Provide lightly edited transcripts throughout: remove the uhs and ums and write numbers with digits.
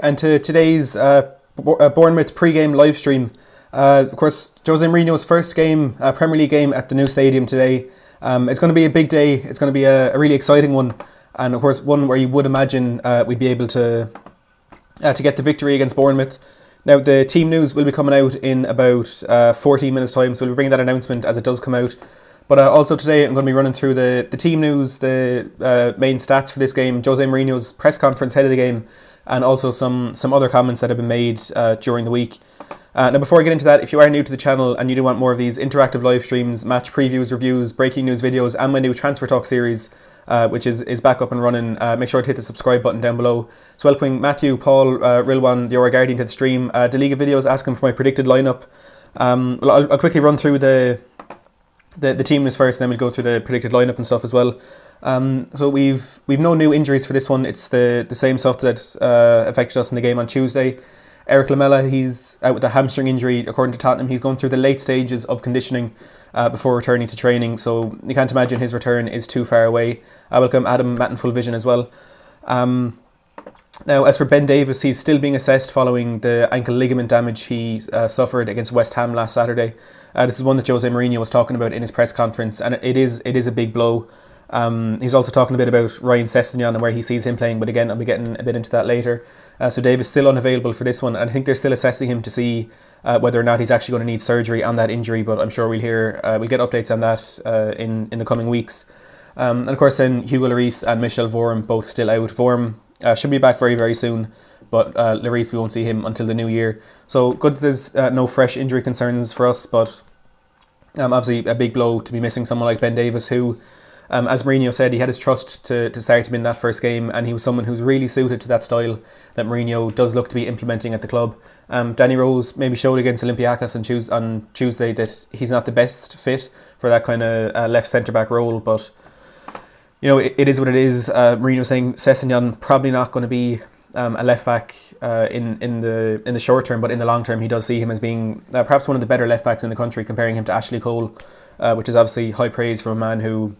And to today's Bournemouth pre-game live stream. Of course, Jose Mourinho's first game, Premier League game at the new stadium today. It's going to be a big day. It's going to be a really exciting one, and of course one where you would imagine we'd be able to get the victory against Bournemouth. Now the team news will be coming out in about 14 minutes time, so we'll be bringing that announcement as it does come out. But also today I'm going to be running through the team news, the main stats for this game, Jose Mourinho's press conference ahead of the game, and also some other comments that have been made during the week. Now before I get into that, if you are new to the channel and you do want more of these interactive live streams, match previews, reviews, breaking news videos, and my new Transfer Talk series, which is back up and running, make sure to hit the subscribe button down below. So welcoming Matthew, Paul, Rilwan, the Aura Guardian to the stream. The Liga videos asking for my predicted lineup. I'll quickly run through the team news first, and then we'll go through the predicted lineup and stuff as well. So we've no new injuries for this one. It's the same stuff that affected us in the game on Tuesday. Eric Lamela, he's out with a hamstring injury according to Tottenham. He's going through the late stages of conditioning before returning to training, so you can't imagine his return is too far away. I welcome Adam, Matt in full vision as well. Now as for Ben Davies, he's still being assessed following the ankle ligament damage he suffered against West Ham last Saturday. This is one that Jose Mourinho was talking about in his press conference, and it is a big blow. He's also talking a bit about Ryan Sessegnon and where he sees him playing, but again, I'll be getting a bit into that later. So Dave is still unavailable for this one, and I think they're still assessing him to see whether or not he's actually going to need surgery on that injury, but I'm sure we'll get updates on that in the coming weeks. And of course then Hugo Lloris and Michel Vorm both still out. Vorm should be back very, very soon, but Lloris, we won't see him until the new year. So good that there's no fresh injury concerns for us, but obviously a big blow to be missing someone like Ben Davies, who, as Mourinho said, he had his trust to start him in that first game, and he was someone who's really suited to that style that Mourinho does look to be implementing at the club. Danny Rose maybe showed against Olympiacos on Tuesday that he's not the best fit for that kind of left centre-back role, but you know, it is what it is. Mourinho saying Sessegnon probably not going to be a left-back in the short term, but in the long term he does see him as being perhaps one of the better left-backs in the country, comparing him to Ashley Cole, which is obviously high praise from a man who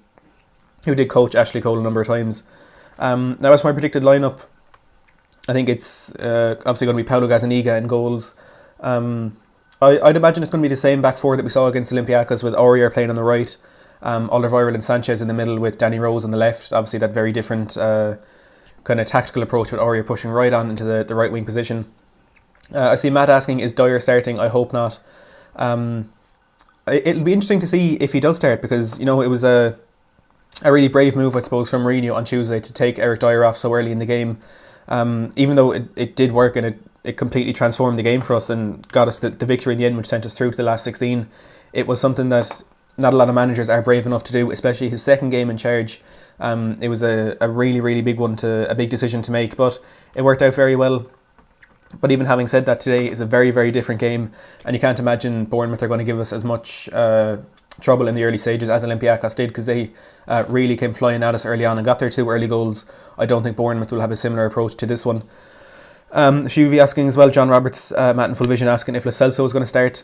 did coach Ashley Cole a number of times. Now as for my predicted lineup, I think it's obviously going to be Paulo Gazzaniga in goals. I'd imagine it's going to be the same back four that we saw against Olympiacos, with Aurier playing on the right, Alderweireld and Sanchez in the middle, with Danny Rose on the left. Obviously that very different kind of tactical approach with Aurier pushing right on into the right wing position. I see Matt asking, is Dyer starting? I hope not. It'll be interesting to see if he does start, because you know, it was a really brave move, I suppose, from Mourinho on Tuesday to take Eric Dyer off so early in the game. Even though it did work, and it completely transformed the game for us and got us the victory in the end, which sent us through to the last 16. It was something that not a lot of managers are brave enough to do, especially his second game in charge. It was a really, really big one, a big decision to make, but it worked out very well. But even having said that, today is a very, very different game, and you can't imagine Bournemouth are going to give us as much trouble in the early stages as Olympiacos did, because they really came flying at us early on and got their two early goals. I don't think Bournemouth will have a similar approach to this one. A few of you asking as well, John Roberts, Matt in full vision, asking if Lo Celso is going to start.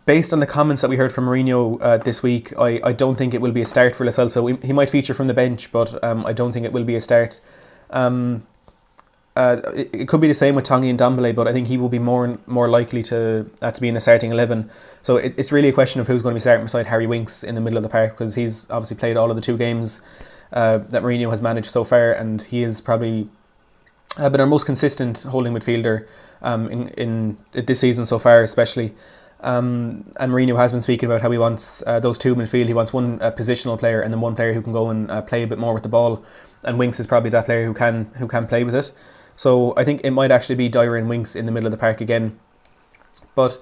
Based on the comments that we heard from Mourinho this week, I don't think it will be a start for Lo Celso. He might feature from the bench, but I don't think it will be a start. It could be the same with Tanguy and Ndombele, but I think he will be more likely to be in the starting 11. So it's really a question of who's going to be starting beside Harry Winks in the middle of the park, because he's obviously played all of the two games that Mourinho has managed so far, and he is probably been our most consistent holding midfielder in this season so far, especially. And Mourinho has been speaking about how he wants those two midfield. He wants one positional player and then one player who can go and play a bit more with the ball. And Winks is probably that player who can play with it. So I think it might actually be Dyer and Winks in the middle of the park again. But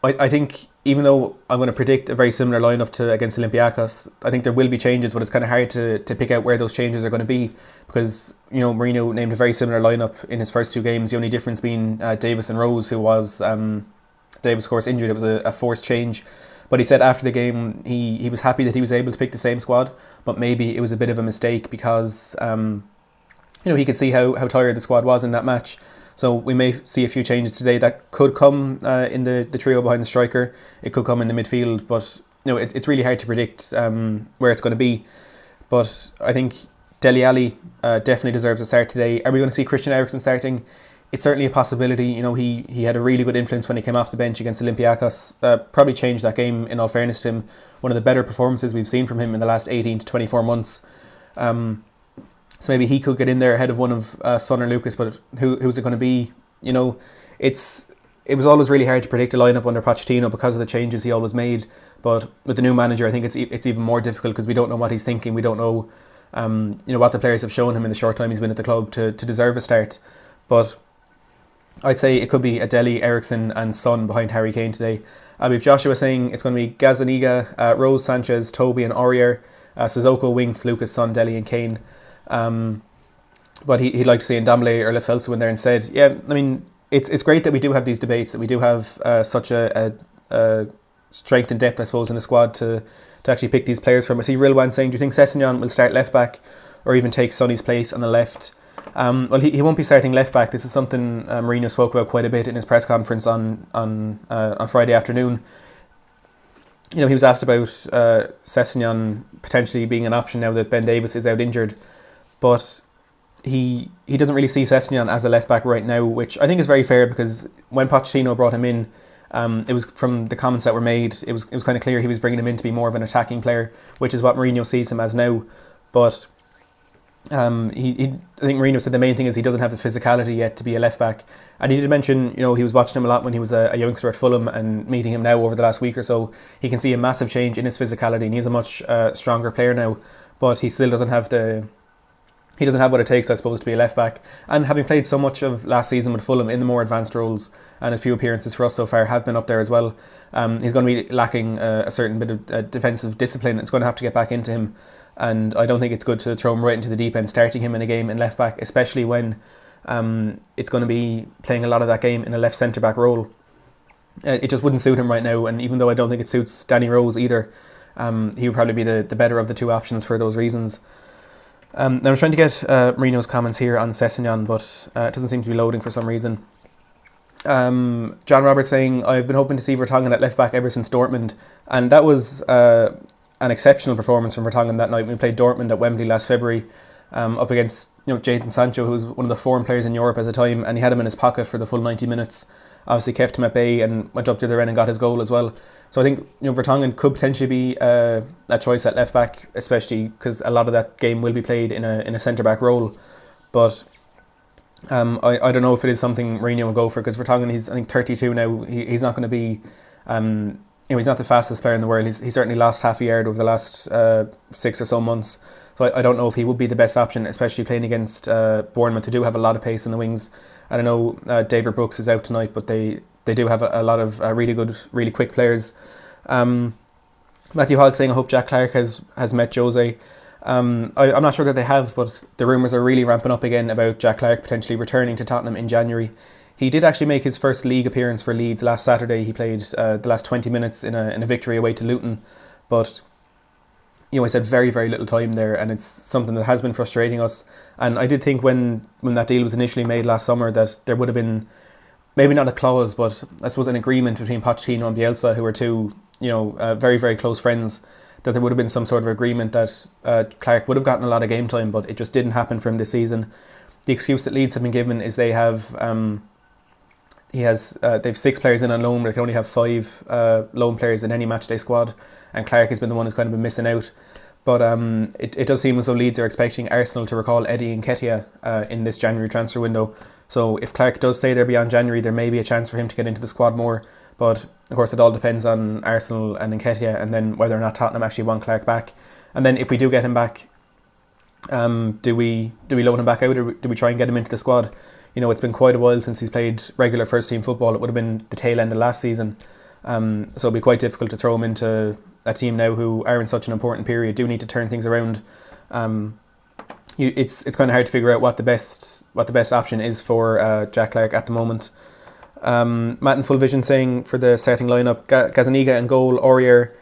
I think even though I'm going to predict a very similar lineup to against Olympiacos, I think there will be changes, but it's kind of hard to pick out where those changes are going to be, because you know, Mourinho named a very similar lineup in his first two games. The only difference being Davies and Rose, who was Davies of course injured. It was a forced change, but he said after the game he was happy that he was able to pick the same squad, but maybe it was a bit of a mistake because you know, he could see how tired the squad was in that match. So we may see a few changes today that could come in the trio behind the striker. It could come in the midfield, but you know, it's really hard to predict where it's going to be. But I think Dele Alli definitely deserves a start today. Are we going to see Christian Eriksen starting? It's certainly a possibility. You know, he had a really good influence when he came off the bench against Olympiacos. Probably changed that game, in all fairness to him. One of the better performances we've seen from him in the last 18 to 24 months. So maybe he could get in there ahead of one of Son or Lucas, but who's it going to be? You know, it was always really hard to predict a lineup under Pochettino because of the changes he always made. But with the new manager, I think it's even more difficult because we don't know what he's thinking. We don't know, what the players have shown him in the short time he's been at the club to deserve a start. But I'd say it could be Adeli, Eriksen and Son behind Harry Kane today. We have Joshua saying it's going to be Gazzaniga, Rose, Sanchez, Toby and Aurier, Sissoko, Winks, Lucas, Son, Dele and Kane. But he'd like to see Ndombele or Lo Celso in there instead. Yeah, I mean, it's great that we do have these debates, that we do have such a strength and depth, I suppose, in the squad to actually pick these players from. I see Rilwan saying, do you think Sessegnon will start left back or even take Sonny's place on the left? Well, he won't be starting left back. This is something Mourinho spoke about quite a bit in his press conference on Friday afternoon. You know, he was asked about Sessegnon potentially being an option now that Ben Davies is out injured, but he doesn't really see Sessegnon as a left back right now, which I think is very fair because when Pochettino brought him in, it was from the comments that were made, it was kind of clear he was bringing him in to be more of an attacking player, which is what Mourinho sees him as now. But I think Mourinho said the main thing is he doesn't have the physicality yet to be a left back, and he did mention, you know, he was watching him a lot when he was a youngster at Fulham, and meeting him now over the last week or so, he can see a massive change in his physicality, and he's a much stronger player now, but he still doesn't have what it takes, I suppose, to be a left back. And having played so much of last season with Fulham in the more advanced roles, and a few appearances for us so far have been up there as well, he's going to be lacking a certain bit of defensive discipline. It's going to have to get back into him, and I don't think it's good to throw him right into the deep end, starting him in a game in left back, especially when it's going to be playing a lot of that game in a left centre back role. It just wouldn't suit him right now, and even though I don't think it suits Danny Rose either, he would probably be the better of the two options for those reasons. Now I'm trying to get Mourinho's comments here on Sessegnon, but it doesn't seem to be loading for some reason. John Roberts saying, I've been hoping to see Vertonghen at left back ever since Dortmund, and that was an exceptional performance from Vertonghen that night when we played Dortmund at Wembley last February, up against Jadon Sancho, who was one of the foreign players in Europe at the time, and he had him in his pocket for the full 90 minutes. Obviously kept him at bay and went up to the other end and got his goal as well. So I think Vertonghen could potentially be a choice at left back, especially because a lot of that game will be played in a centre back role. But I don't know if it is something Mourinho will go for, because Vertonghen, he's I think 32 now. He's not going to be he's not the fastest player in the world. He's certainly lost half a yard over the last 6 or so months. So I don't know if he would be the best option, especially playing against Bournemouth, who do have a lot of pace in the wings. I don't know, David Brooks is out tonight, but they do have a lot of really good, really quick players. Matthew Hogg saying, I hope Jack Clarke has met Jose. I'm not sure that they have, but the rumours are really ramping up again about Jack Clarke potentially returning to Tottenham in January. He did actually make his first league appearance for Leeds last Saturday. He played the last 20 minutes in a victory away to Luton, but I said very, very little time there, and it's something that has been frustrating us. And I did think when that deal was initially made last summer that there would have been maybe not a clause, but I suppose an agreement between Pochettino and Bielsa, who are two very, very close friends, that there would have been some sort of agreement that Clarke would have gotten a lot of game time, but it just didn't happen for him this season. The excuse that Leeds have been given is they have they've 6 players in on loan, but they can only have 5 loan players in any matchday squad, and Clarke has been the one who's kind of been missing out. But it does seem as though Leeds are expecting Arsenal to recall Eddie Nketiah in this January transfer window. So if Clarke does stay there beyond January, there may be a chance for him to get into the squad more. But of course, it all depends on Arsenal and Nketiah, and then whether or not Tottenham actually want Clarke back. And then if we do get him back, do we loan him back out, or do we try and get him into the squad? It's been quite a while since he's played regular first team football. It would have been the tail end of last season. So it'll be quite difficult to throw him into a team now who are in such an important period, do need to turn things around. It's kind of hard to figure out what the best option is for Jack Clarke at the moment. Matt in Full Vision saying for the starting lineup, Gazzaniga in goal, Aurier,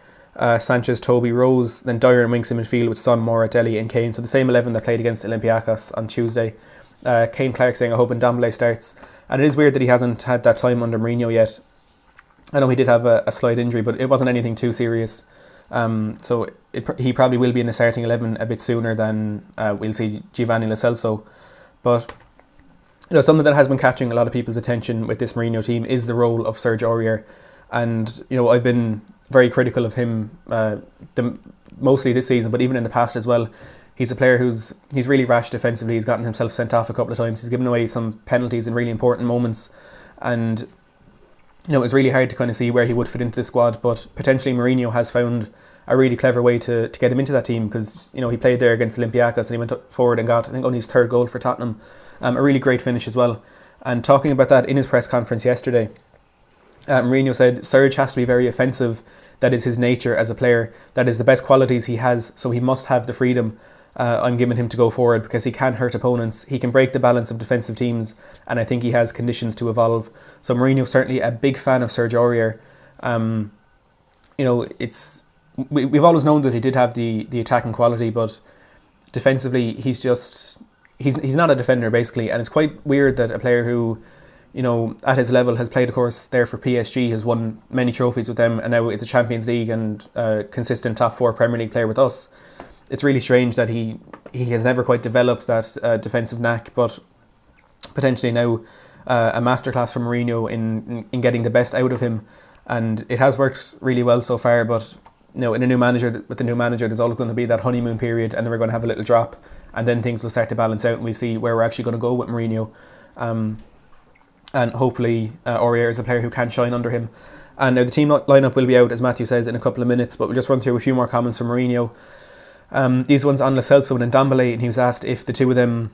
Sanchez, Toby, Rose, then Dyer and Winks in midfield with Son, Moura, Dele and Kane. So the same 11 that played against Olympiacos on Tuesday. Kane Clarke saying, I hope Ndombele starts. And it is weird that he hasn't had that time under Mourinho yet. I know he did have a slight injury, but it wasn't anything too serious. So he probably will be in the starting 11 a bit sooner than we'll see Giovanni Lo Celso. But something that has been catching a lot of people's attention with this Mourinho team is the role of Serge Aurier. And I've been very critical of him mostly this season, but even in the past as well. He's a player he's really rash defensively. He's gotten himself sent off a couple of times. He's given away some penalties in really important moments, and it's really hard to kind of see where he would fit into the squad. But potentially Mourinho has found a really clever way to get him into that team, because he played there against Olympiacos and he went forward and got, I think, only his third goal for Tottenham. A really great finish as well. And talking about that in his press conference yesterday, Mourinho said Serge has to be very offensive. That is his nature as a player. That is the best qualities he has. So he must have the freedom I'm giving him to go forward, because he can hurt opponents. He can break the balance of defensive teams, and I think he has conditions to evolve. So Mourinho's certainly a big fan of Serge Aurier. We've always known that he did have the attacking quality, but defensively he's not a defender basically. And it's quite weird that a player who at his level has played, of course, there for PSG, has won many trophies with them, and now it's a Champions League and consistent top 4 Premier League player with us. It's really strange that he has never quite developed that defensive knack, but potentially now a masterclass from Mourinho in getting the best out of him, and it has worked really well so far. But with the new manager, there's always going to be that honeymoon period, and then we're going to have a little drop, and then things will start to balance out, and we see where we're actually going to go with Mourinho. And hopefully Aurier is a player who can shine under him. And now the team lineup will be out, as Matthew says, in a couple of minutes, but we'll just run through a few more comments from Mourinho. These ones on Lo Celso and Ndombele, and he was asked if the two of them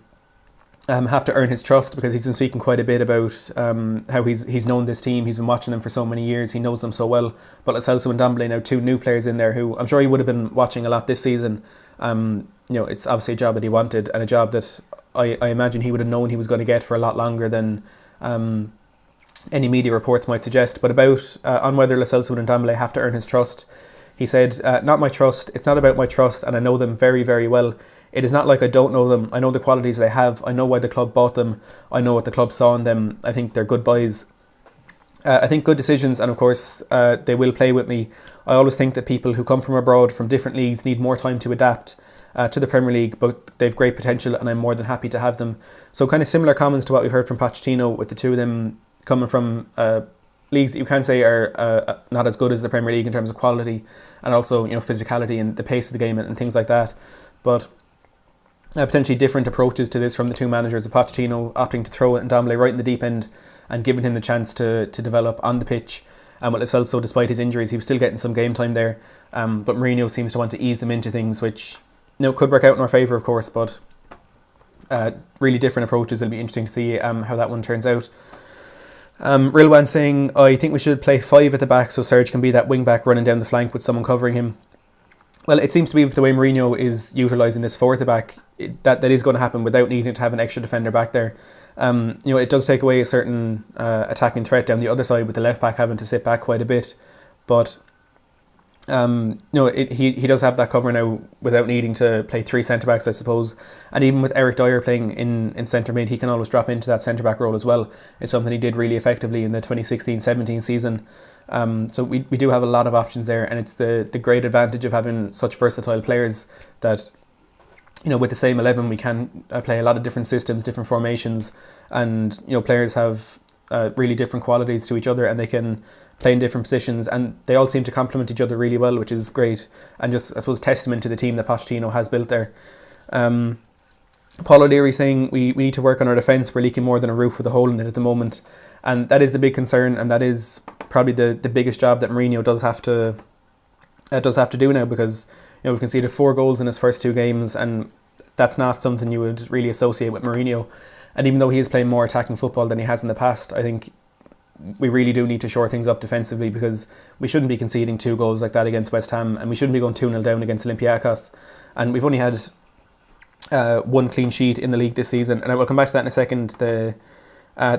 have to earn his trust, because he's been speaking quite a bit about how he's known this team, he's been watching them for so many years, he knows them so well. But Lo Celso and Ndombele, now 2 new players in there who I'm sure he would have been watching a lot this season. It's obviously a job that he wanted, and a job that I imagine he would have known he was going to get for a lot longer than any media reports might suggest. But about on whether Lo Celso and Ndombele have to earn his trust, he said, not my trust, it's not about my trust, and I know them very, very well. It is not like I don't know them. I know the qualities they have. I know why the club bought them. I know what the club saw in them. I think they're good buys. I think good decisions, and of course they will play with me. I always think that people who come from abroad, from different leagues, need more time to adapt to the Premier League, but they've great potential, and I'm more than happy to have them. So kind of similar comments to what we've heard from Pochettino, with the two of them coming from leagues that you can say are not as good as the Premier League in terms of quality, and also physicality and the pace of the game and things like that. But potentially different approaches to this from the two managers, of Pochettino opting to throw Ndombele right in the deep end and giving him the chance to develop on the pitch. And with Lo Celso, despite his injuries, he was still getting some game time there. But Mourinho seems to want to ease them into things, which could work out in our favour, of course, but really different approaches. It'll be interesting to see how that one turns out. Rilwan saying, I think we should play 5 at the back so Serge can be that wing back running down the flank with someone covering him. Well, it seems to be the way Mourinho is utilising this 4 at the back, that is going to happen without needing to have an extra defender back there. It does take away a certain attacking threat down the other side, with the left back having to sit back quite a bit, but he does have that cover now without needing to play 3 centre backs, I suppose. And even with Eric Dyer playing in centre mid, he can always drop into that centre back role as well. It's something he did really effectively in the 2016-17 season. So we do have a lot of options there, and it's the great advantage of having such versatile players that with the same 11 we can play a lot of different systems, different formations, and players have really different qualities to each other, and they can play in different positions, and they all seem to complement each other really well, which is great, and just, I suppose, testament to the team that Pochettino has built there. Paul O'Leary saying we need to work on our defence. We're leaking more than a roof with a hole in it at the moment, and that is the big concern, and that is probably the biggest job that Mourinho does have to do now, because we've conceded 4 goals in his first 2 games, and that's not something you would really associate with Mourinho. And even though he is playing more attacking football than he has in the past, I think we really do need to shore things up defensively, because we shouldn't be conceding 2 goals like that against West Ham, and we shouldn't be going 2-0 down against Olympiacos. And we've only had 1 clean sheet in the league this season, and I will come back to that in a second. The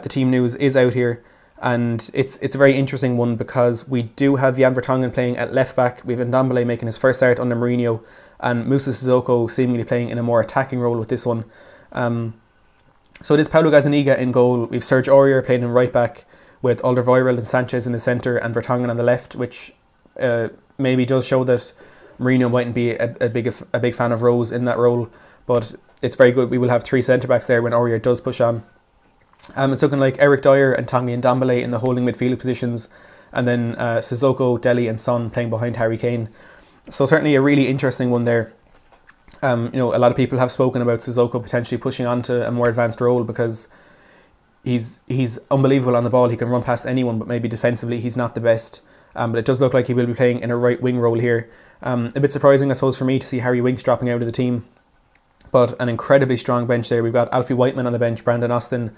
team news is out here, and it's a very interesting one, because we do have Jan Vertonghen playing at left back. We have Ndombele making his first start under Mourinho, and Moussa Sissoko seemingly playing in a more attacking role with this one. So it is Paulo Gazzaniga in goal. We've Serge Aurier playing in right back, with Alderweireld and Sanchez in the centre and Vertonghen on the left, which maybe does show that Mourinho mightn't be a big fan of Rose in that role, but it's very good. We will have 3 centre-backs there when Aurier does push on. It's looking like Eric Dyer and Tanguy Ndombele in the holding midfield positions, and then Sissoko, Dele and Son playing behind Harry Kane. So certainly a really interesting one there. A lot of people have spoken about Sissoko potentially pushing on to a more advanced role because he's unbelievable on the ball. He can run past anyone, but maybe defensively he's not the best. But it does look like he will be playing in a right wing role here. A bit surprising, I suppose, for me to see Harry Winks dropping out of the team. But an incredibly strong bench there. We've got Alfie Whiteman on the bench, Brandon Austin.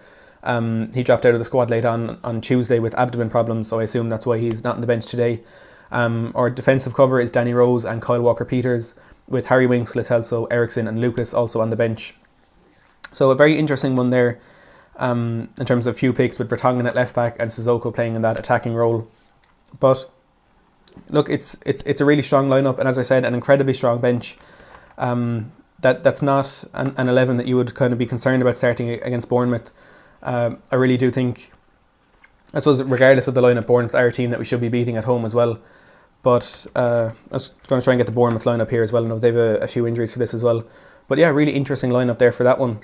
He dropped out of the squad late on Tuesday with abdomen problems, so I assume that's why he's not on the bench today. Our defensive cover is Danny Rose and Kyle Walker-Peters, with Harry Winks, Lo Celso, Ericsson and Lucas also on the bench. So a very interesting one there in terms of few picks, with Vertonghen at left back and Sissoko playing in that attacking role. But look, it's a really strong lineup, and as I said, an incredibly strong bench. That's not an 11 that you would kind of be concerned about starting against Bournemouth. I really do think, I suppose, regardless of the lineup, Bournemouth are a team that we should be beating at home as well. But I was going to try and get the Bournemouth lineup here as well. I know they've a few injuries for this as well. But yeah, really interesting lineup there for that one.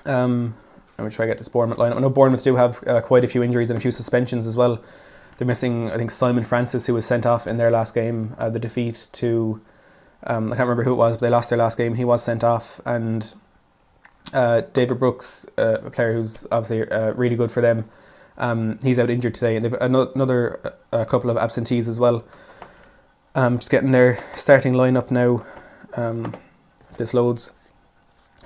I'm going to try and get this Bournemouth lineup. I know Bournemouth do have quite a few injuries and a few suspensions as well. They're missing, I think, Simon Francis, who was sent off in their last game. The defeat to, I can't remember who it was, but they lost their last game. He was sent off. And David Brooks, a player who's obviously really good for them, he's out injured today, and they've another couple of absentees as well. Just getting their starting lineup now. This loads.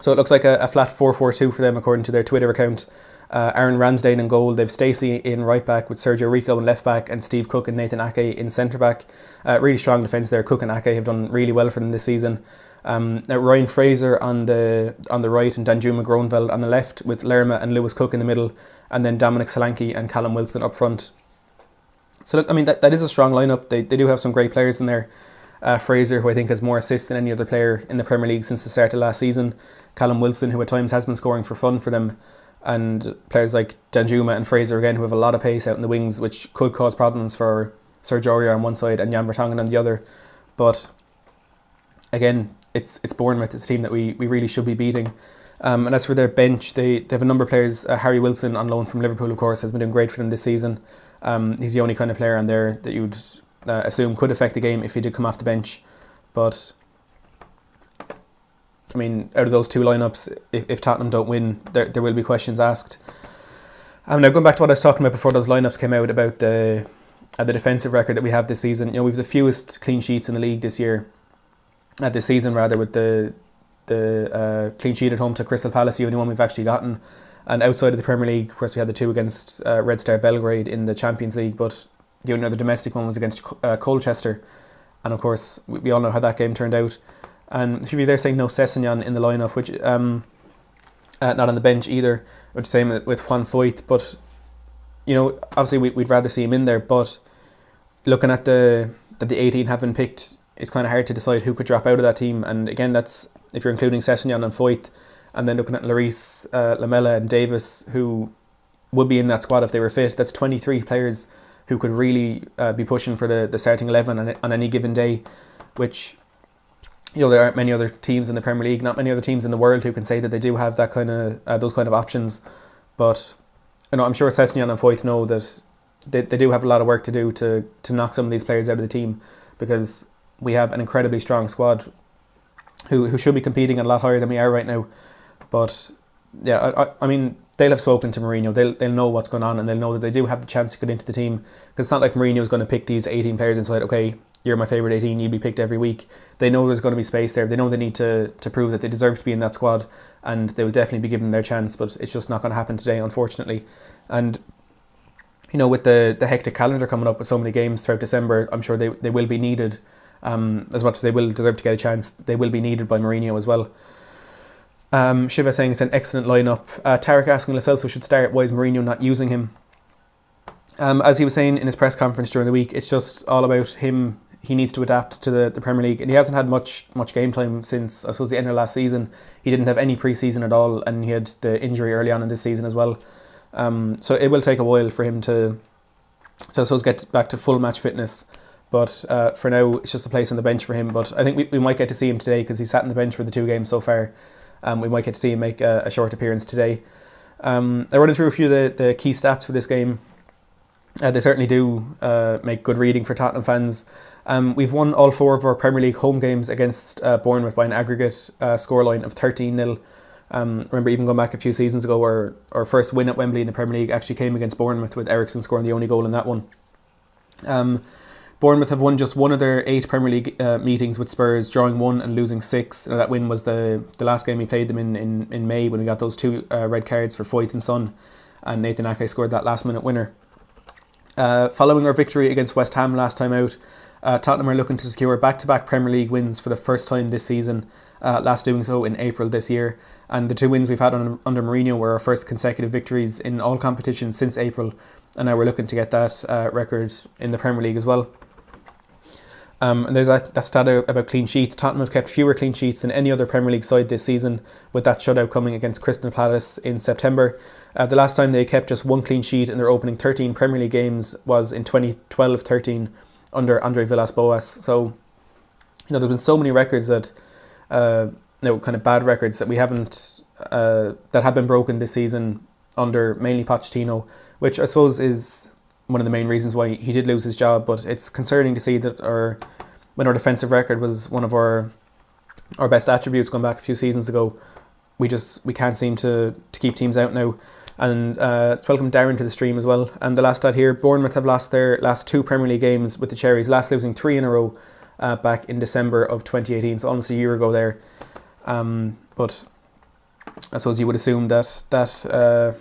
So it looks like a flat 4-4-2 for them according to their Twitter account. Aaron Ramsdale in goal. They've Stacey in right back with Sergio Rico in left back and Steve Cook and Nathan Ake in centre back. Really strong defence there. Cook and Ake have done really well for them this season. Ryan Fraser on the right and Danjuma Groenveld on the left, with Lerma and Lewis Cook in the middle, and then Dominic Solanke and Callum Wilson up front. So look, I mean, that is a strong lineup. They do have some great players in there. Fraser, who I think has more assists than any other player in the Premier League since the start of last season. Callum Wilson, who at times has been scoring for fun for them. And players like Danjuma and Fraser again, who have a lot of pace out in the wings, which could cause problems for Sergio Aurier on one side and Jan Vertonghen on the other. But again, it's Bournemouth. It's a team that we really should be beating. And as for their bench, they have a number of players. Harry Wilson, on loan from Liverpool, of course, has been doing great for them this season. He's the only kind of player on there that you'd assume could affect the game if he did come off the bench. But I mean, out of those two lineups, if Tottenham don't win, there will be questions asked. Now going back to what I was talking about before those lineups came out, about the defensive record that we have this season. You know, we've the fewest clean sheets in the league this year. This season rather, with the clean sheet at home to Crystal Palace, the only one we've actually gotten. And outside of the Premier League, of course, we had the two against Red Star Belgrade in the Champions League, but the only other domestic one was against Colchester. And of course, we all know how that game turned out. And if you're there saying no Sessegnon in the lineup, which not on the bench either, which same with Juan Foyth, but you know, obviously we'd rather see him in there. But looking at the 18 have been picked, it's kind of hard to decide who could drop out of that team. And again, that's if you're including Sessegnon and Foyth, and then looking at Lloris, Lamela and Davis, who would be in that squad if they were fit. That's 23 players who could really be pushing for the starting 11 on any given day, which, you know, there aren't many other teams in the Premier League, not many other teams in the world who can say that they do have that kind of those kind of options. But you know, I'm sure Sessegnon and Foyth know that they do have a lot of work to do to knock some of these players out of the team, because we have an incredibly strong squad who should be competing a lot higher than we are right now. But yeah, I mean, they'll have spoken to Mourinho. They'll know what's going on, and they'll know that they do have the chance to get into the team. Because it's not like Mourinho's going to pick these 18 players and say, okay, you're my favourite 18, you'll be picked every week. They know there's going to be space there. They know they need to prove that they deserve to be in that squad, and they will definitely be given their chance, but it's just not going to happen today, unfortunately. And you know, with the hectic calendar coming up with so many games throughout December, I'm sure they will be needed. As much as they will deserve to get a chance, they will be needed by Mourinho as well. Shiva saying it's an excellent lineup. Tarek asking Lo Celso should start. Why is Mourinho not using him? As he was saying in his press conference during the week, it's just all about him. He needs to adapt to the Premier League, and he hasn't had much game time since, I suppose, the end of last season. He didn't have any pre-season at all, and he had the injury early on in this season as well. So it will take a while for him to I suppose, get back to full match fitness. But for now, it's just a place on the bench for him. But I think we might get to see him today because he sat on the bench for the 2 games so far. We might get to see him make a short appearance today. I running through a few of the key stats for this game. They certainly do make good reading for Tottenham fans. We've won all 4 of our Premier League home games against Bournemouth by an aggregate scoreline of 13-0. Remember, even going back a few seasons ago, our first win at Wembley in the Premier League actually came against Bournemouth, with Eriksen scoring the only goal in that one. Bournemouth have won just 1 of their 8 Premier League meetings with Spurs, drawing 1 and losing 6. That win was the last game we played them in May, when we got those 2 red cards for Foyth and Son, and Nathan Ake scored that last minute winner. Following our victory against West Ham last time out, Tottenham are looking to secure back-to-back Premier League wins for the first time this season, last doing so in April this year. And the 2 wins we've had under Mourinho were our first consecutive victories in all competitions since April, and now we're looking to get that record in the Premier League as well. And there's that stat about clean sheets. Tottenham have kept fewer clean sheets than any other Premier League side this season, with that shutout coming against Crystal Palace in September. The last time they kept just 1 clean sheet in their opening 13 Premier League games was in 2012-13 under Andre Villas-Boas. So, there's been so many records that, kind of bad records that we haven't, that have been broken this season under mainly Pochettino, which I suppose is one of the main reasons why he did lose his job. But it's concerning to see that when our defensive record was one of our best attributes going back a few seasons ago, we can't seem to keep teams out now. And welcome Darren to the stream as well. And the last stat here, Bournemouth have lost their last 2 Premier League games with the Cherries, last losing 3 in a row back in December of 2018, so almost a year ago there. But I suppose you would assume that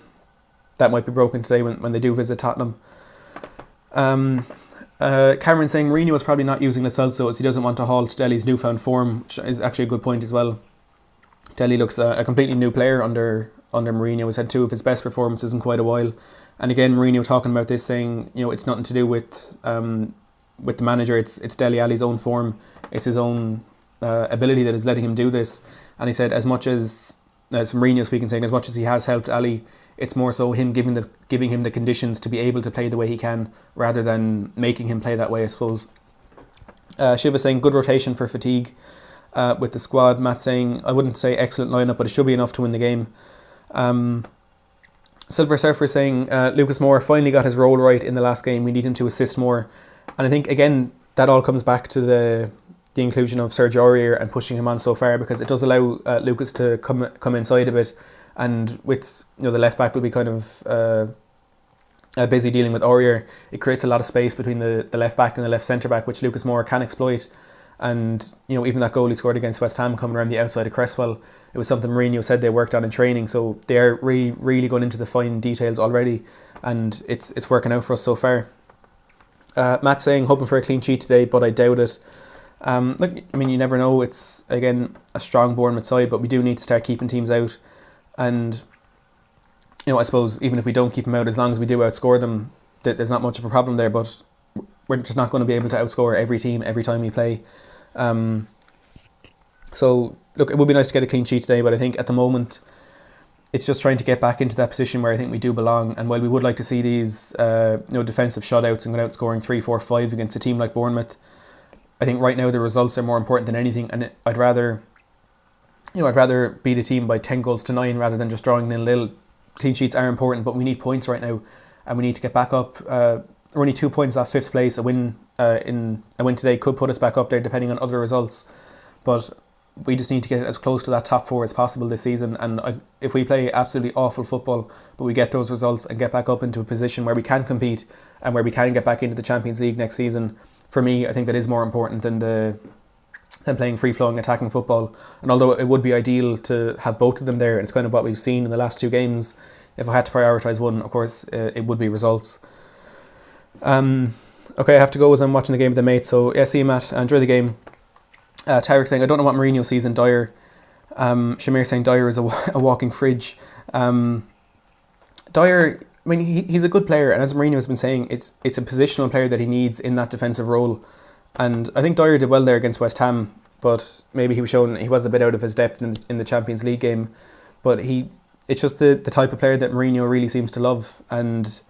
might be broken today when they do visit Tottenham. Cameron saying Mourinho is probably not using Lo Celso as he doesn't want to halt Dele's newfound form, which is actually a good point as well. Dele looks a completely new player under Mourinho. He's had 2 of his best performances in quite a while. And again, Mourinho talking about this, saying, it's nothing to do with the manager. It's Dele Alli's own form. It's his own ability that is letting him do this. And he said, as much as Mourinho speaking, saying as much as he has helped Ali, it's more so him giving him the conditions to be able to play the way he can, rather than making him play that way, I suppose. Shiva saying good rotation for fatigue with the squad. Matt saying I wouldn't say excellent lineup, but it should be enough to win the game. Silver Surfer saying Lucas Moore finally got his role right in the last game. We need him to assist more. And I think again that all comes back to the inclusion of Sergio Aurier and pushing him on so far, because it does allow Lucas to come inside a bit. And with the left back will be kind of busy dealing with Aurier, it creates a lot of space between the left back and the left centre back, which Lucas Moore can exploit. And even that goal he scored against West Ham coming around the outside of Cresswell, it was something Mourinho said they worked on in training. So they're really going into the fine details already, and it's working out for us so far. Matt saying hoping for a clean sheet today, but I doubt it. You never know. It's again a strong Bournemouth side, but we do need to start keeping teams out. And I suppose even if we don't keep them out, as long as we do outscore them, there's not much of a problem there. But we're just not going to be able to outscore every team every time we play. So look, it would be nice to get a clean sheet today, but I think at the moment it's just trying to get back into that position where I think we do belong. And while we would like to see these defensive shutouts and going out scoring 3, 4, 5 against a team like Bournemouth, I think right now the results are more important than anything, and I'd rather beat a team by 10 goals to 9 rather than just drawing 0-0. Clean sheets are important, but we need points right now, and we need to get back up. We're only 2 points off 5th place. A win today could put us back up there, depending on other results. But we just need to get as close to that top 4 as possible this season. And if we play absolutely awful football, but we get those results and get back up into a position where we can compete and where we can get back into the Champions League next season, for me, I think that is more important than playing free-flowing attacking football. And although it would be ideal to have both of them there, it's kind of what we've seen in the last 2 games, if I had to prioritise one, of course, it would be results. Okay, I have to go as I'm watching the game with the mates. So yeah, see you, Matt. Enjoy the game. Tarek saying I don't know what Mourinho sees in Dyer. Shamir saying Dyer is a walking fridge. Dyer, he's a good player, and as Mourinho has been saying, it's a positional player that he needs in that defensive role. And I think Dyer did well there against West Ham, but maybe he was a bit out of his depth in the Champions League game. But it's just the type of player that Mourinho really seems to love. And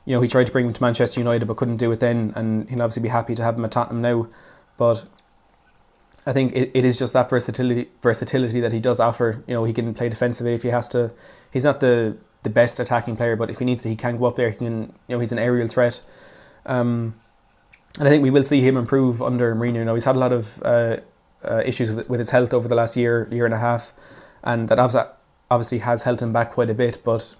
he tried to bring him to Manchester United but couldn't do it then, and he'll obviously be happy to have him at Tottenham now. But I think it is just that versatility that he does offer. He can play defensively if he has to. He's not the best attacking player, but if he needs to, he can go up there. He can, he's an aerial threat. And I think we will see him improve under Mourinho. He's had a lot of issues with his health over the last year and a half, and that obviously has held him back quite a bit. But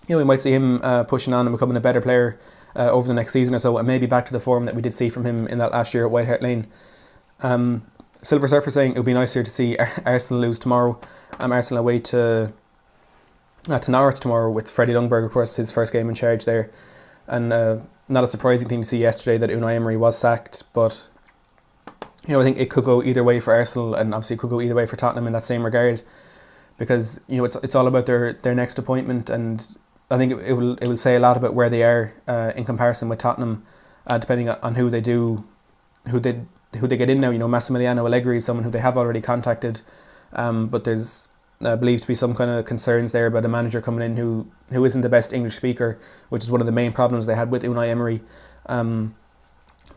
we might see him pushing on and becoming a better player over the next season or so, and maybe back to the form that we did see from him in that last year at White Hart Lane. Silver Surfer saying it would be nicer to see Arsenal lose tomorrow. Arsenal away to Norwich tomorrow with Freddie Ljungberg, of course, his first game in charge there. And not a surprising thing to see yesterday that Unai Emery was sacked, but I think it could go either way for Arsenal, and obviously it could go either way for Tottenham in that same regard, because it's all about their next appointment, and I think it will say a lot about where they are in comparison with Tottenham, depending on who they get in now. Massimiliano Allegri is someone who they have already contacted, but there's believed to be some kind of concerns there about a manager coming in who isn't the best English speaker, which is one of the main problems they had with Unai Emery.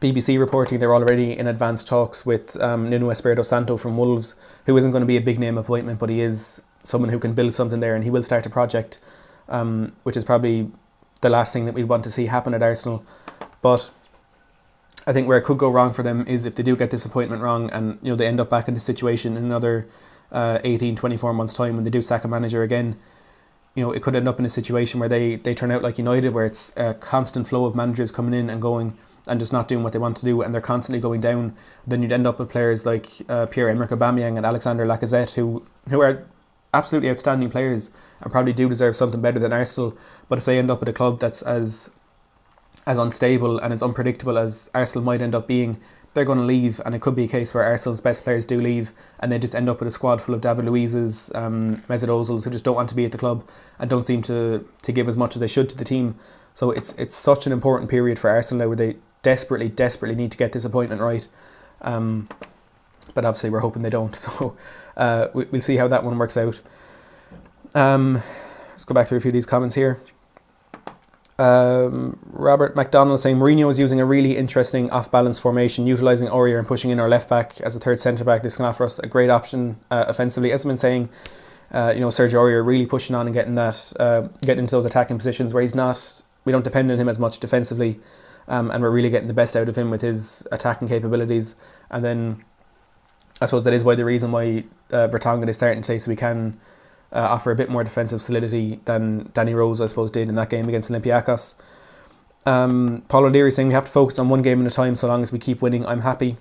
BBC reporting they're already in advanced talks with Nuno Espirito Santo from Wolves, who isn't going to be a big name appointment, but he is someone who can build something there, and he will start a project, which is probably the last thing that we'd want to see happen at Arsenal. But I think where it could go wrong for them is if they do get this appointment wrong, and they end up back in this situation in another 18-24 months time when they do sack a manager again. It could end up in a situation where they turn out like United, where it's a constant flow of managers coming in and going and just not doing what they want to do, and they're constantly going down. Then you'd end up with players like Pierre-Emerick Aubameyang and Alexander Lacazette, who are absolutely outstanding players and probably do deserve something better than Arsenal. But if they end up at a club that's as unstable and as unpredictable as Arsenal might end up being, they're going to leave, and it could be a case where Arsenal's best players do leave, and they just end up with a squad full of David Luiz's, Mesut Ozils, who just don't want to be at the club and don't seem to give as much as they should to the team. So it's such an important period for Arsenal now, where they desperately need to get this appointment right. But obviously we're hoping they don't. So we'll see how that one works out. Let's go back through a few of these comments here. Robert McDonald saying Mourinho is using a really interesting off-balance formation, utilising Aurier and pushing in our left-back as a third centre-back. This can offer us a great option offensively. As I've been saying, Sergio Aurier really pushing on and getting into those attacking positions where we don't depend on him as much defensively, and we're really getting the best out of him with his attacking capabilities. And then I suppose that is the reason why Vertonghen is starting today, so we can offer a bit more defensive solidity than Danny Rose, I suppose, did in that game against Olympiacos. Paul O'Leary saying we have to focus on one game at a time. So long as we keep winning, I'm happy.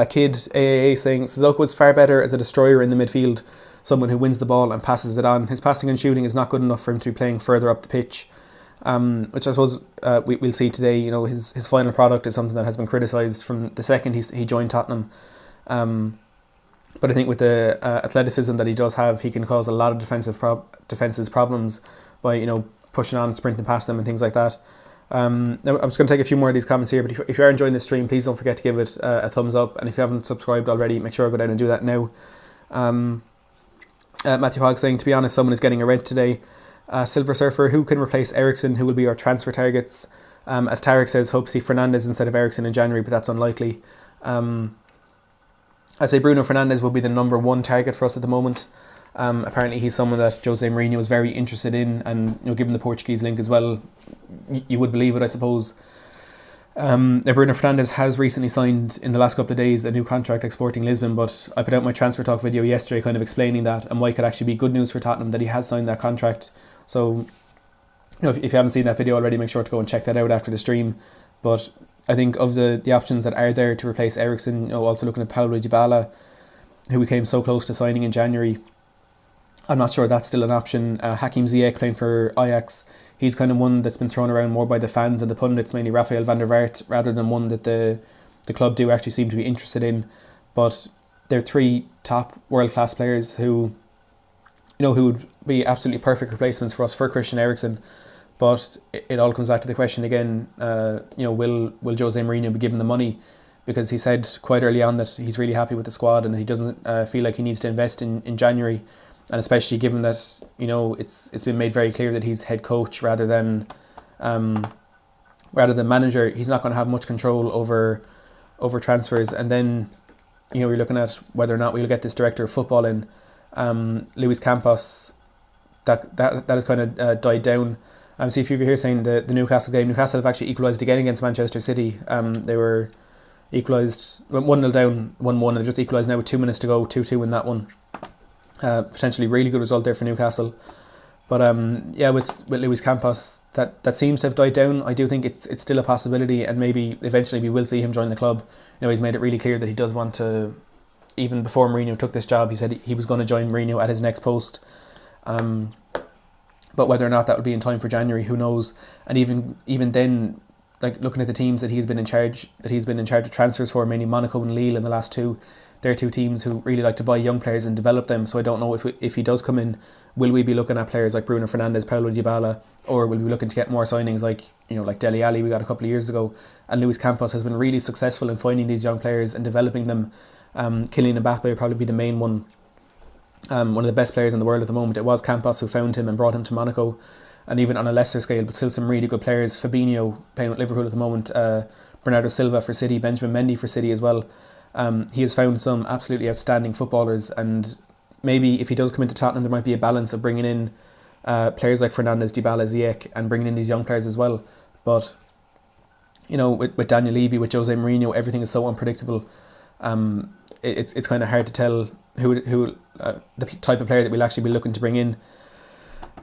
Kid AAA saying Sissoko is far better as a destroyer in the midfield, someone who wins the ball and passes it on. His passing and shooting is not good enough for him to be playing further up the pitch, which I suppose we'll see today. His final product is something that has been criticised from the second he joined Tottenham. But I think with the athleticism that he does have, he can cause a lot of defences problems by pushing on, sprinting past them and things like that. Now I'm just going to take a few more of these comments here, but if you are enjoying this stream, please don't forget to give it a thumbs up, and if you haven't subscribed already, make sure to go down and do that now. Matthew Hogg saying, to be honest, someone is getting a red today. Silver Surfer, who can replace Eriksen? Who will be our transfer targets? As Tarek says, hope to see Fernandes instead of Eriksen in January, but that's unlikely. I'd say Bruno Fernandes will be the number one target for us at the moment. Apparently he's someone that Jose Mourinho is very interested in, and given the Portuguese link as well, you would believe it, I suppose. Now Bruno Fernandes has recently signed in the last couple of days a new contract at Sporting Lisbon, but I put out my transfer talk video yesterday kind of explaining that and why it could actually be good news for Tottenham that he has signed that contract. So if you haven't seen that video already, make sure to go and check that out after the stream. But I think of the options that are there to replace Eriksen, also looking at Paulo Dybala, who we came so close to signing in January, I'm not sure that's still an option. Hakim Ziyech playing for Ajax, he's kind of one that's been thrown around more by the fans and the pundits, mainly Rafael van der Vaart, rather than one that the club do actually seem to be interested in. But they're three top world-class players who would be absolutely perfect replacements for us for Christian Eriksen. But it all comes back to the question again, will Jose Mourinho be given the money? Because he said quite early on that he's really happy with the squad and he doesn't feel like he needs to invest in January. and especially given that it's been made very clear that he's head coach rather than manager, he's not going to have much control over transfers. And then we're looking at whether or not we'll get this director of football in, Luis Campos. That has kind of died down. See if you're here saying the Newcastle game. Newcastle have actually equalised again against Manchester City. They were equalised 1-0 down, 1-1, and they just equalised now with 2 minutes to go, 2-2 in that one. Potentially really good result there for Newcastle. But with Luis Campos, that seems to have died down. I do think it's still a possibility, and maybe eventually we will see him join the club. He's made it really clear that he does want to. Even before Mourinho took this job, he said he was going to join Mourinho at his next post. But whether or not that would be in time for January, who knows? And even then, like looking at the teams that he's been in charge of transfers for, mainly Monaco and Lille in the last two. They're two teams who really like to buy young players and develop them. So I don't know if he does come in, will we be looking at players like Bruno Fernandes, Paulo Dybala, or will we be looking to get more signings like Dele Alli we got a couple of years ago? And Luis Campos has been really successful in finding these young players and developing them. Kylian Mbappe will probably be the main one. One of the best players in the world at the moment. It was Campos who found him and brought him to Monaco, and even on a lesser scale, but still some really good players. Fabinho playing with Liverpool at the moment, Bernardo Silva for City, Benjamin Mendy for City as well. He has found some absolutely outstanding footballers, and maybe if he does come into Tottenham, there might be a balance of bringing in players like Fernandes, Dybala, Ziyech, and bringing in these young players as well. But with Daniel Levy, with Jose Mourinho, everything is so unpredictable. It's kind of hard to tell who the type of player that we'll actually be looking to bring in.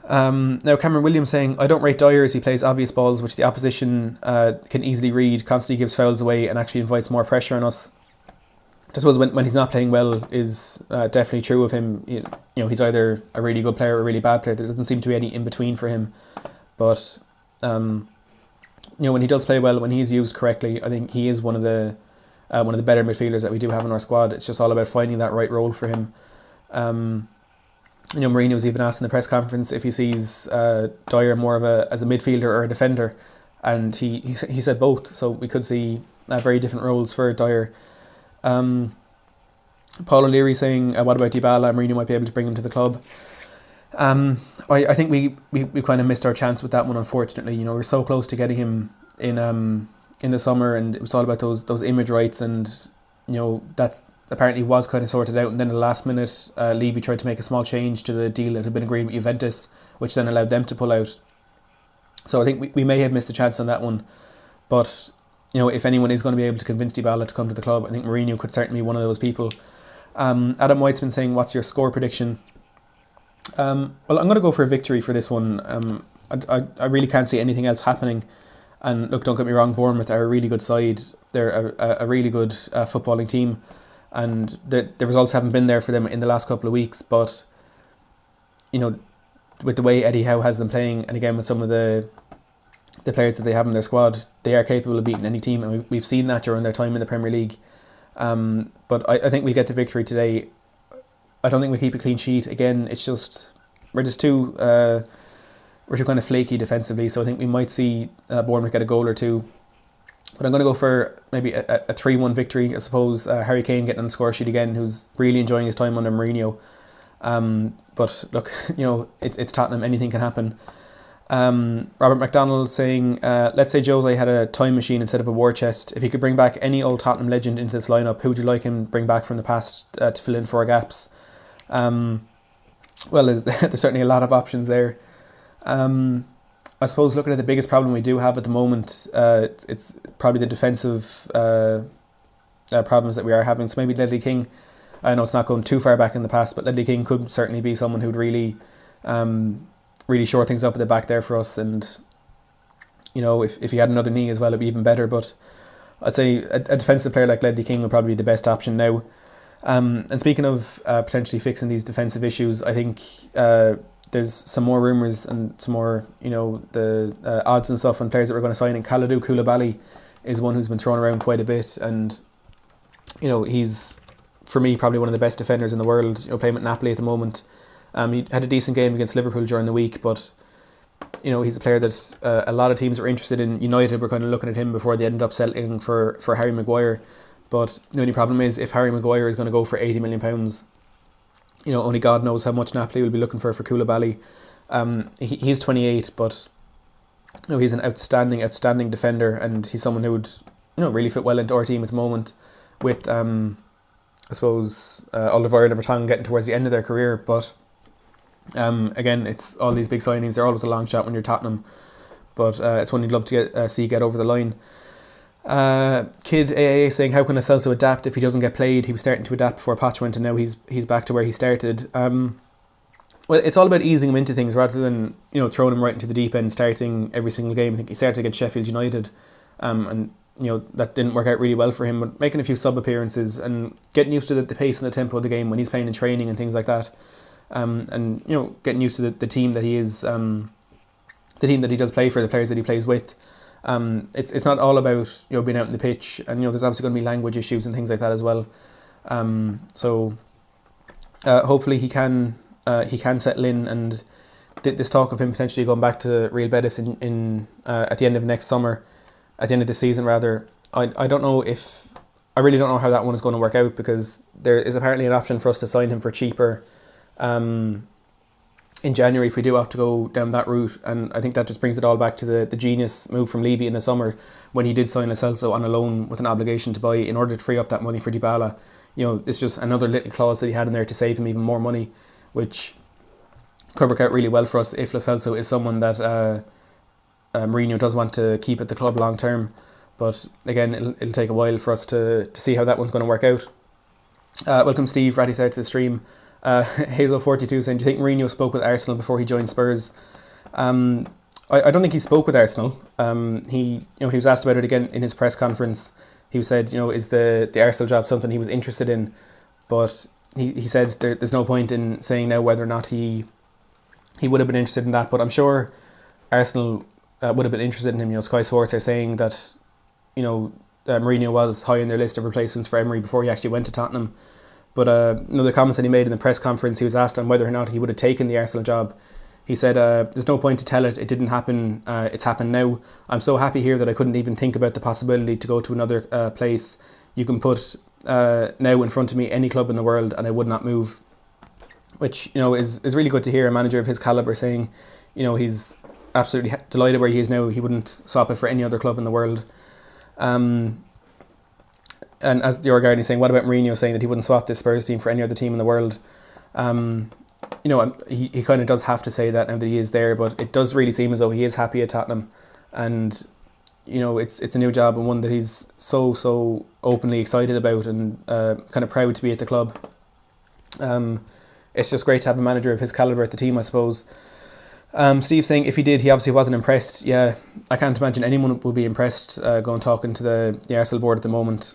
Now Cameron Williams saying, I don't rate Dyer as he plays obvious balls which the opposition can easily read, constantly gives fouls away and actually invites more pressure on us. I suppose when he's not playing well is definitely true of him. He's either a really good player or a really bad player. There doesn't seem to be any in between for him. But when he does play well, when he's used correctly, I think he is one of the better midfielders that we do have in our squad. It's just all about finding that right role for him. Mourinho was even asked in the press conference if he sees Dyer more of as a midfielder or a defender, and he said both. So we could see very different roles for Dyer. Paul O'Leary saying, what about Dybala? Mourinho might be able to bring him to the club. I think we kind of missed our chance with that one, unfortunately. We're so close to getting him in the summer, and it was all about those image rights, and that apparently was kind of sorted out. And then at the last minute, Levy tried to make a small change to the deal that had been agreed with Juventus, which then allowed them to pull out. So I think we may have missed a chance on that one. But if anyone is going to be able to convince Dybala to come to the club, I think Mourinho could certainly be one of those people. Adam White's been saying, what's your score prediction? Well, I'm going to go for a victory for this one. I really can't see anything else happening. And look, don't get me wrong, Bournemouth are a really good side. They're a really good footballing team, and the results haven't been there for them in the last couple of weeks. But with the way Eddie Howe has them playing, and again with some of the players that they have in their squad, they are capable of beating any team, and we've seen that during their time in the Premier League. But I think we'll get the victory today. I don't think we'll keep a clean sheet. Again, it's just we're too kind of flaky defensively, so I think we might see Bournemouth get a goal or two. But I'm going to go for maybe a 3-1 victory, I suppose. Harry Kane getting on the score sheet again, who's really enjoying his time under Mourinho. But look, it's Tottenham, anything can happen. Robert McDonald saying, let's say Jose had a time machine instead of a war chest. If he could bring back any old Tottenham legend into this lineup, who would you like him to bring back from the past to fill in 4 gaps? Well, there's certainly a lot of options there. I suppose looking at the biggest problem we do have at the moment, it's probably the defensive problems that we are having. So maybe Ledley King, I know it's not going too far back in the past, but Ledley King could certainly be someone who'd really shore things up at the back there for us. And if he had another knee as well, it'd be even better. But I'd say a defensive player like Ledley King would probably be the best option now. And speaking of potentially fixing these defensive issues, I think there's some more rumours and some more, the odds and stuff on players that we're going to sign. And Kalidou Koulibaly is one who's been thrown around quite a bit. And, he's, for me, probably one of the best defenders in the world, playing with Napoli at the moment. He had a decent game against Liverpool during the week, but, he's a player that a lot of teams were interested in. United were kind of looking at him before they ended up settling for Harry Maguire. But the only problem is if Harry Maguire is going to go for £80 million, only God knows how much Napoli will be looking for Koulibaly. He's 28, but he's an outstanding defender, and he's someone who would really fit well into our team at the moment. With I suppose Oliver and Vertonghen getting towards the end of their career, but again, it's all these big signings. They're always a long shot when you're Tottenham, but it's one you'd love to see get over the line. Kid AAA saying, how can Celso adapt if he doesn't get played? He was starting to adapt before Poch went, and now he's back to where he started. Well, it's all about easing him into things rather than throwing him right into the deep end, starting every single game. I think he started against Sheffield United, and that didn't work out really well for him. But making a few sub appearances and getting used to the pace and the tempo of the game when he's playing in training and things like that, and getting used to the team that he is, the team that he does play for, the players that he plays with. It's not all about being out on the pitch, and there's obviously going to be language issues and things like that as well. So hopefully he can settle in, and this talk of him potentially going back to Real Betis in at the end of next summer, at the end of the season rather. I really don't know how that one is going to work out, because there is apparently an option for us to sign him for cheaper in January if we do have to go down that route. And I think that just brings it all back to the genius move from Levy in the summer when he did sign Lo Celso on a loan with an obligation to buy in order to free up that money for Dybala. It's just another little clause that he had in there to save him even more money, which could work out really well for us if Lo Celso is someone that Mourinho does want to keep at the club long term. But again, it'll take a while for us to see how that one's going to work out. Welcome Steve, Ratty's out to the stream. Hazel42 saying, do you think Mourinho spoke with Arsenal before he joined Spurs? I don't think he spoke with Arsenal. He was asked about it again in his press conference. He said, is the Arsenal job something he was interested in? But he said there's no point in saying now whether or not he would have been interested in that. But I'm sure Arsenal would have been interested in him. Sky Sports are saying that Mourinho was high on their list of replacements for Emery before he actually went to Tottenham. But the comments that he made in the press conference, he was asked on whether or not he would have taken the Arsenal job. He said, there's no point to tell it didn't happen, it's happened now. I'm so happy here that I couldn't even think about the possibility to go to another place. You can put now in front of me any club in the world and I would not move. Which, is really good to hear a manager of his calibre saying, he's absolutely delighted where he is now. He wouldn't swap it for any other club in the world. And as the Guardian is saying, what about Mourinho saying that he wouldn't swap this Spurs team for any other team in the world? He kind of does have to say that now that he is there, but it does really seem as though he is happy at Tottenham, and it's a new job and one that he's so openly excited about and kind of proud to be at the club. It's just great to have a manager of his calibre at the team, I suppose. Steve saying, if he did, he obviously wasn't impressed. Yeah, I can't imagine anyone would be impressed going talking to the Arsenal board at the moment.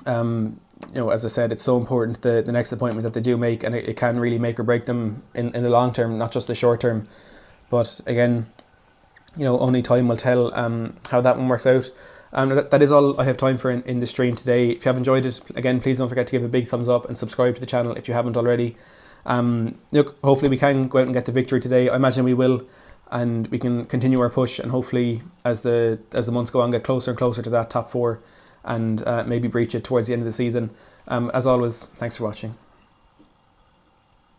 As I said, it's so important the next appointment that they do make, and it can really make or break them in the long term, not just the short term. But again, only time will tell how that one works out. That is all I have time for in the stream today. If you have enjoyed it, again, please don't forget to give a big thumbs up and subscribe to the channel if you haven't already. Hopefully we can go out and get the victory today. I imagine we will, and we can continue our push, and hopefully as the months go on, get closer and closer to that top four, and maybe breach it towards the end of the season. As always, thanks for watching.